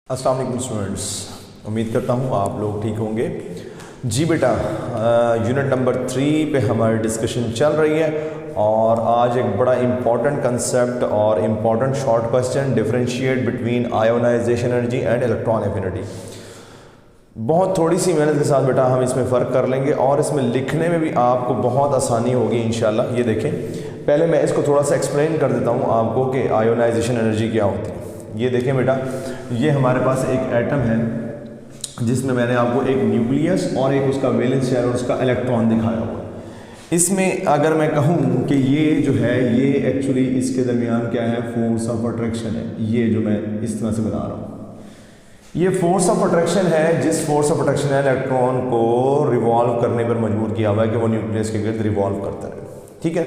अस्सलाम वालेकुम स्टूडेंट्स, उम्मीद करता हूँ आप लोग ठीक होंगे। जी बेटा, यूनिट नंबर 3 पे हमारी डिस्कशन चल रही है और आज एक बड़ा इम्पॉर्टेंट कंसेप्ट और important short question, differentiate between ionization energy and electron affinity. बहुत थोड़ी सी मेहनत के साथ बेटा हम इसमें फ़र्क कर लेंगे और इसमें लिखने में भी आपको बहुत आसानी होगी इंशाल्लाह। ये देखें, पहले मैं इसको थोड़ा सा एक्सप्लेन कर देता हूँ आपको कि आयोनाइजेशन एनर्जी क्या होती है। ये देखें बेटा, ये हमारे पास एक एटम है जिसमें मैंने आपको एक न्यूक्लियस और एक उसका वैलेंस शेल और उसका इलेक्ट्रॉन दिखाया हुआ है। इसमें अगर मैं कहूँ कि ये जो है ये एक्चुअली इसके दरमियान क्या है, फोर्स ऑफ अट्रैक्शन है। ये जो मैं इस तरह से बना रहा हूँ, ये फोर्स ऑफ अट्रैक्शन है। जिस फोर्स ऑफ अट्रैक्शन है इलेक्ट्रॉन को रिवॉल्व करने पर मजबूर किया हुआ है कि वो न्यूक्लियस के गिर्द रिवॉल्व करता रहे। ठीक है,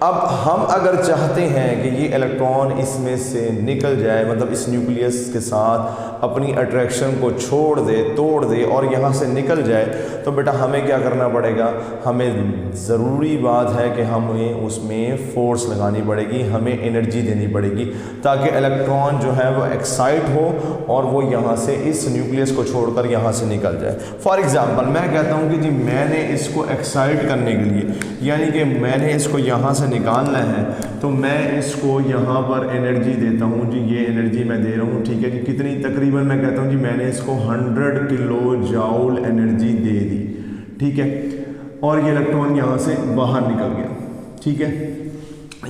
अब हम अगर चाहते हैं कि ये इलेक्ट्रॉन इसमें से निकल जाए, मतलब इस न्यूक्लियस के साथ अपनी अट्रैक्शन को छोड़ दे, तोड़ दे और यहाँ से निकल जाए, तो बेटा हमें क्या करना पड़ेगा, हमें ज़रूरी बात है कि हमें उसमें फोर्स लगानी पड़ेगी, हमें एनर्जी देनी पड़ेगी ताकि इलेक्ट्रॉन जो है वो एक्साइट हो और वो यहाँ से इस न्यूक्लियस को छोड़कर यहाँ से निकल जाए। फॉर एग्ज़ाम्पल मैं कहता हूँ कि जी मैंने इसको एक्साइट करने के लिए, यानी कि मैंने इसको यहाँ से निकालना है, तो मैं इसको यहाँ पर एनर्जी देता हूँ जी। ये एनर्जी मैं दे रहा हूँ, ठीक है जी। कितनी, तकरीबन मैं कहता हूँ जी मैंने इसको 100 किलो जूल एनर्जी दे दी, ठीक है। और ये इलेक्ट्रॉन यहाँ से बाहर निकल गया, ठीक है।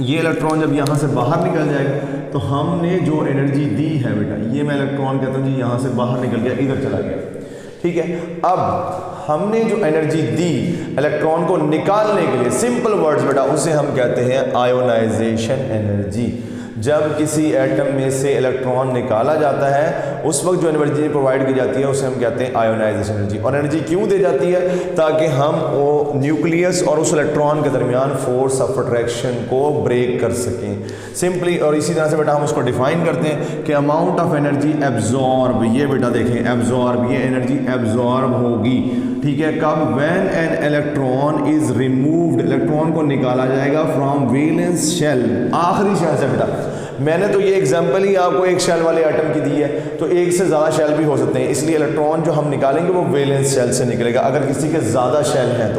ये इलेक्ट्रॉन जब यहाँ से बाहर निकल जाएगा तो हमने जो एनर्जी दी है बेटा, ये मैं इलेक्ट्रॉन कहता हूँ जी यहाँ से बाहर निकल गया, इधर चला गया, ठीक है। अब हमने जो एनर्जी दी इलेक्ट्रॉन को निकालने के लिए, सिंपल वर्ड्स बेटा, उसे हम कहते हैं आयोनाइजेशन एनर्जी। जब किसी एटम में से इलेक्ट्रॉन निकाला जाता है उस वक्त जो एनर्जी प्रोवाइड की जाती है उसे हम कहते हैं आयोनाइजेशन एनर्जी। और एनर्जी क्यों दी जाती है, ताकि हम वो न्यूक्लियस और उस इलेक्ट्रॉन के दरमियान फोर्स ऑफ अट्रैक्शन को ब्रेक कर सकें, सिंपली। और इसी तरह से बेटा हम उसको डिफाइन करते हैं कि अमाउंट ऑफ एनर्जी एब्जॉर्ब, ये बेटा देखें एब्जॉर्ब, ये एनर्जी एब्जॉर्ब होगी, ठीक है। कब, when an electron is removed, electron को निकाला जाएगा फ्रॉम वैलेंस शेल, आखिरी शेल से बेटा। मैंने तो ये एग्जांपल ही आपको एक शेल वाले एटम की दी है, तो एक से ज़्यादा शेल भी हो सकते हैं, इसलिए इलेक्ट्रॉन जो हम निकालेंगे वो वैलेंस शेल से निकलेगा। अगर किसी के ज़्यादा शेल हैं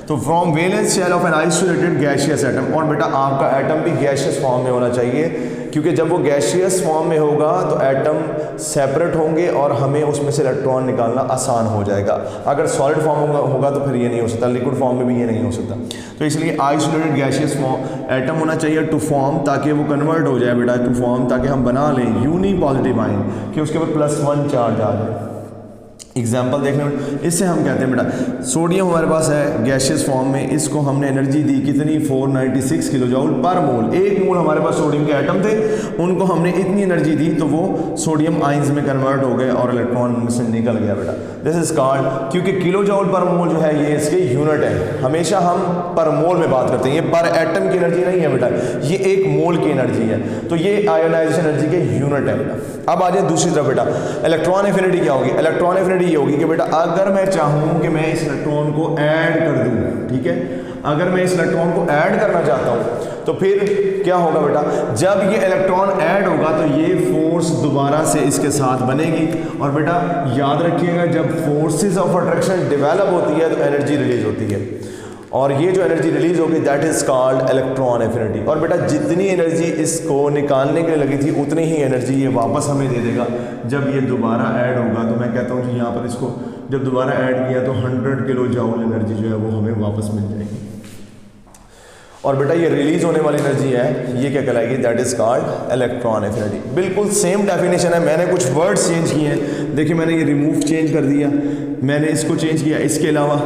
तो from valence shell of an isolated gaseous atom. और बेटा आपका एटम भी गैसियस फॉर्म में होना चाहिए, क्योंकि जब वो गैसियस फॉर्म में होगा तो एटम सेपरेट होंगे और हमें उसमें से इलेक्ट्रॉन निकालना आसान हो जाएगा। अगर सॉलिड फॉर्म होगा तो फिर ये नहीं हो सकता, लिक्विड फॉर्म में भी ये नहीं हो सकता। तो इसलिए आइसोलेटेड गैसियस फॉर्म एटम होना चाहिए टू फॉर्म, ताकि वो कन्वर्ट हो जाए बेटा टू फॉर्म, ताकि हम बना लें यूनी पॉजिटिव आयन कि उसके ऊपर +1 चार्ज आ जाए। एग्जाम्पल देखने में इससे हम कहते हैं बेटा सोडियम हमारे पास है गैसियस फॉर्म में, इसको हमने एनर्जी दी कितनी, 496 किलो जूल पर मोल। एक मोल हमारे पास सोडियम के एटम थे, उनको हमने इतनी एनर्जी दी तो वो सोडियम आइंस में कन्वर्ट हो गए और इलेक्ट्रॉन से निकल गया बेटा। दिस इज कॉल्ड, क्योंकि किलो जूल पर मोल जो है ये इसके यूनिट है, हमेशा हम पर मोल में बात करते हैं, ये पर एटम की एनर्जी नहीं है बेटा, ये एक मोल की एनर्जी है। तो ये आयोनाइजेशन एनर्जी के यूनिट है बेटा। अब आ जाए दूसरी तरफ बेटा, इलेक्ट्रॉन एफिनिटी क्या होगी। इलेक्ट्रॉन एफिनिटी ये होगी कि बेटा अगर मैं चाहूँ कि मैं इस इलेक्ट्रॉन को ऐड कर दूँ, ठीक है, अगर मैं इस इलेक्ट्रॉन को ऐड करना चाहता हूँ तो फिर क्या होगा बेटा, जब ये इलेक्ट्रॉन ऐड होगा तो ये फोर्स दोबारा से इसके साथ बनेगी। और बेटा याद रखिएगा, जब फोर्सेस ऑफ अट्रैक्शन डेवलप होती है तो एनर्जी रिलीज होती है, और ये जो एनर्जी रिलीज होगी that is called electron affinity. और बेटा जितनी एनर्जी इसको निकालने के लिए लगी थी उतनी ही एनर्जी ये वापस हमें दे देगा जब ये दोबारा ऐड होगा। तो मैं कहता हूँ जी यहाँ पर इसको जब दोबारा ऐड किया तो 100 किलो जूल एनर्जी जो है वो हमें वापस मिल जाएगी। और बेटा ये रिलीज होने वाली एनर्जी है, ये क्या कहलाएगी, that is called electron affinity. बिल्कुल सेम डेफिनेशन है, मैंने कुछ वर्ड्स चेंज किए हैं। देखिए मैंने ये रिमूव चेंज कर दिया, मैंने इसको चेंज किया, इसके अलावा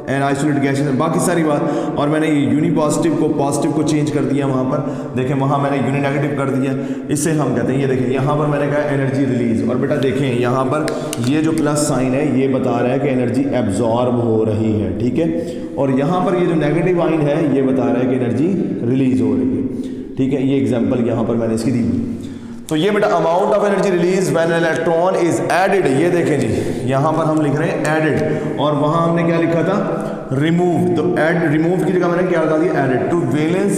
एन आइसोलेटेड गैसेस, बाकी सारी बात। और मैंने ये यूनी पॉजिटिव को चेंज कर दिया वहाँ पर, देखें वहाँ मैंने यूनी नेगेटिव कर दिया। इससे हम कहते हैं, ये देखें यहाँ पर मैंने कहा एनर्जी रिलीज, और बेटा देखें यहाँ पर ये जो प्लस साइन है ये बता रहा है कि एनर्जी एब्जॉर्ब हो रही है, ठीक है। और यहाँ पर ये जो नेगेटिव आइन है ये बता रहा है कि एनर्जी रिलीज हो रही है, ठीक है। ये एग्जाम्पल यहाँ पर मैंने इसकी दी। तो ये बेटा amount of energy release when electron is added, ये देखें जी यहाँ पर हम लिख रहे हैं एडेड, और वहाँ हमने क्या लिखा था, रिमूव। तो एड, रिमूव की जगह मैंने क्या लगा दिया, added to valence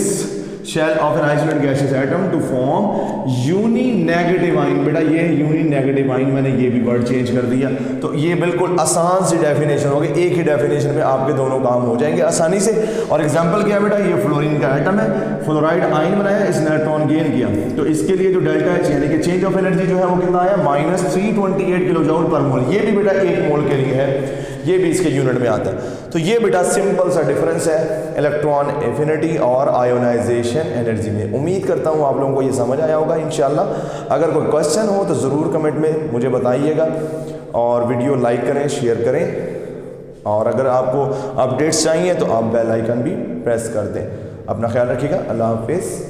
shell of an isolated gaseous atom to form uni negative ion. बेटा ये यूनी नेगेटिव आइन, मैंने ये भी वर्ड चेंज कर दिया। तो ये बिल्कुल आसान सी डेफिनेशन होगी, एक ही डेफिनेशन में आपके दोनों काम हो जाएंगे आसानी से। और एग्जांपल क्या है बेटा, ये फ्लोरीन का एटम है, फ्लोराइड आइन बनाया, इसने इलेक्ट्रॉन गेन किया, तो इसके लिए जो डेल्टा एच यानी कि चेंज ऑफ एनर्जी जो है वो कितना आया, -328 किलो जूल पर मोल। ये भी बेटा 1 मोल के लिए है, ये भी इसके यूनिट में आता है। तो ये बेटा सिंपल सा डिफरेंस है इलेक्ट्रॉन एफिनिटी और आयोनाइजेशन एनर्जी में। उम्मीद करता हूँ आप लोगों को ये समझ आया होगा इंशाल्लाह। अगर कोई क्वेश्चन हो तो ज़रूर कमेंट में मुझे बताइएगा, और वीडियो लाइक करें, शेयर करें, और अगर आपको अपडेट्स चाहिए तो आप बेल आइकन भी प्रेस कर दें। अपना ख्याल रखिएगा। अल्लाह हाफिज़।